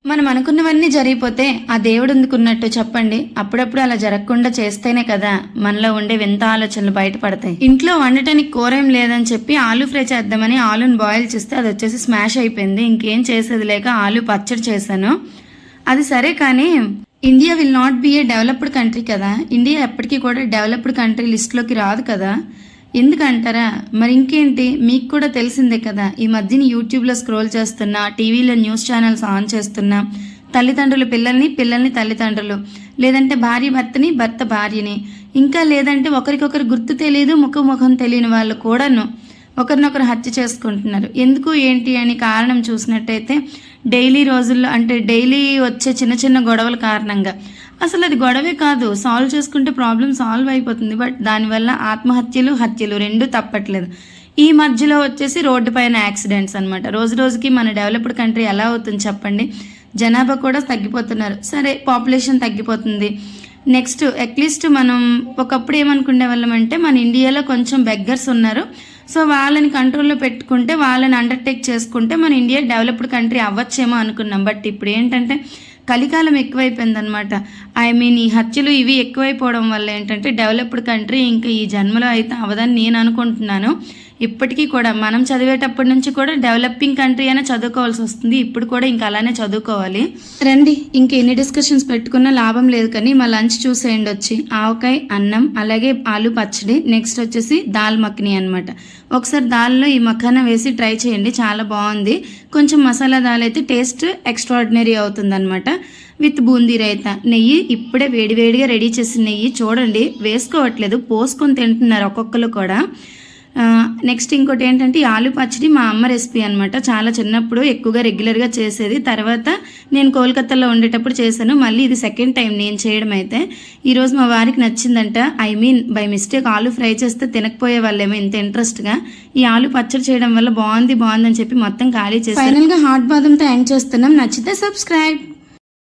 మనం అనుకున్నవన్నీ జరిగిపోతే ఆ దేవుడు ఎందుకున్నట్టు చెప్పండి. అప్పుడప్పుడు అలా జరగకుండా చేస్తేనే కదా మనలో ఉండే వింత ఆలోచనలు బయటపడతాయి. ఇంట్లో వండటానికి కూర ఏం లేదని చెప్పి ఆలూ ఫ్రై చేద్దామని ఆలూని బాయిల్ చేస్తే అది వచ్చేసి స్మాష్ అయిపోయింది. ఇంకేం చేసేది లేక ఆలూ పచ్చడి చేశాను. అది సరే, కానీ India will not be a developed country కదా. ఇండియా ఎప్పటికీ కూడా డెవలప్డ్ కంట్రీ లిస్ట్లోకి రాదు కదా. ఎందుకంటారా? మరి ఇంకేంటి, మీకు కూడా తెలిసిందే కదా. ఈ మధ్యన యూట్యూబ్లో స్క్రోల్ చేస్తున్నా, టీవీలో న్యూస్ ఛానల్స్ ఆన్ చేస్తున్నా, తల్లిదండ్రులు పిల్లల్ని, పిల్లల్ని తల్లిదండ్రులు, లేదంటే భార్య భర్తని, భర్త భార్యని, ఇంకా లేదంటే ఒకరికొకరు గుర్తు తెలియదు, ముఖం తెలియని వాళ్ళు కూడాను ఒకరినొకరు హత్య చేసుకుంటున్నారు. ఎందుకు ఏంటి అని కారణం చూసినట్టయితే డైలీ రోజుల్లో, అంటే డైలీ వచ్చే చిన్న చిన్న గొడవల కారణంగా. అసలు అది గొడవే కాదు, సాల్వ్ చేసుకుంటే ప్రాబ్లం సాల్వ్ అయిపోతుంది. బట్ దానివల్ల ఆత్మహత్యలు, హత్యలు రెండూ తప్పట్లేదు. ఈ మధ్యలో వచ్చేసి రోడ్డు పైన యాక్సిడెంట్స్ అనమాట. రోజు రోజుకి మన డెవలప్డ్ కంట్రీ ఎలా అవుతుంది చెప్పండి. జనాభా కూడా తగ్గిపోతున్నారు. సరే, పాపులేషన్ తగ్గిపోతుంది. నెక్స్ట్ అట్లీస్ట్ మనం ఒకప్పుడు ఏమనుకునే వాళ్ళం అంటే మన ఇండియాలో కొంచెం బెగ్గర్స్ ఉన్నారు, సో వాళ్ళని కంట్రోల్లో పెట్టుకుంటే, వాళ్ళని అండర్టేక్ చేసుకుంటే మన ఇండియా డెవలప్డ్ కంట్రీ అవ్వచ్చేమో అనుకున్నాం. బట్ ఇప్పుడు ఏంటంటే కలికాలం ఎక్కువైపోయిందనమాట. ఈ హత్యలు ఇవి ఎక్కువైపోవడం వల్ల ఏంటంటే డెవలప్డ్ కంట్రీ ఇంకా ఈ జన్మలో అయితే అవదని నేను అనుకుంటున్నాను. ఇప్పటికీ కూడా మనం చదివేటప్పటి నుంచి కూడా డెవలపింగ్ కంట్రీ అయినా చదువుకోవాల్సి వస్తుంది. ఇప్పుడు కూడా ఇంకా అలానే చదువుకోవాలి. రండి, ఇంక ఎన్ని డిస్కషన్స్ పెట్టుకున్నా లాభం లేదు, కానీ మా లంచ్ చూసేయండి వచ్చి. ఆవకాయ, అన్నం, అలాగే ఆలు పచ్చడి, నెక్స్ట్ వచ్చేసి దాల్ మఖని అనమాట. ఒకసారి దాల్లో ఈ మఖానా వేసి ట్రై చేయండి, చాలా బాగుంది. కొంచెం మసాలా దాల్ అయితే టేస్ట్ ఎక్స్ట్రాడినరీ అవుతుంది అనమాట. విత్ బూందీ రైతా. నెయ్యి ఇప్పుడే వేడివేడిగా రెడీ చేసిన నెయ్యి చూడండి, వేసుకోవట్లేదు, పోసుకొని తింటున్నారు ఒక్కొక్కరు కూడా. నెక్స్ట్ ఇంకోటి ఏంటంటే ఈ ఆలు పచ్చడి మా అమ్మ రెసిపీ అనమాట. చాలా చిన్నప్పుడు ఎక్కువగా రెగ్యులర్గా చేసేది. తర్వాత నేను కోల్కతాలో ఉండేటప్పుడు చేశాను. మళ్ళీ ఇది సెకండ్ టైం నేను చేయడం. అయితే ఈరోజు మా వారికి నచ్చిందంట. బై మిస్టేక్ ఆలు ఫ్రై చేస్తే తినకపోయే వాళ్ళేమో ఇంత ఇంట్రెస్ట్గా. ఈ ఆలు పచ్చడి చేయడం వల్ల బాగుంది అని చెప్పి మొత్తం ఖాళీ చేసి ఫైనల్గా హాట్ బాదంతో ఎండ్ చేస్తున్నాం. నచ్చితే సబ్స్క్రైబ్.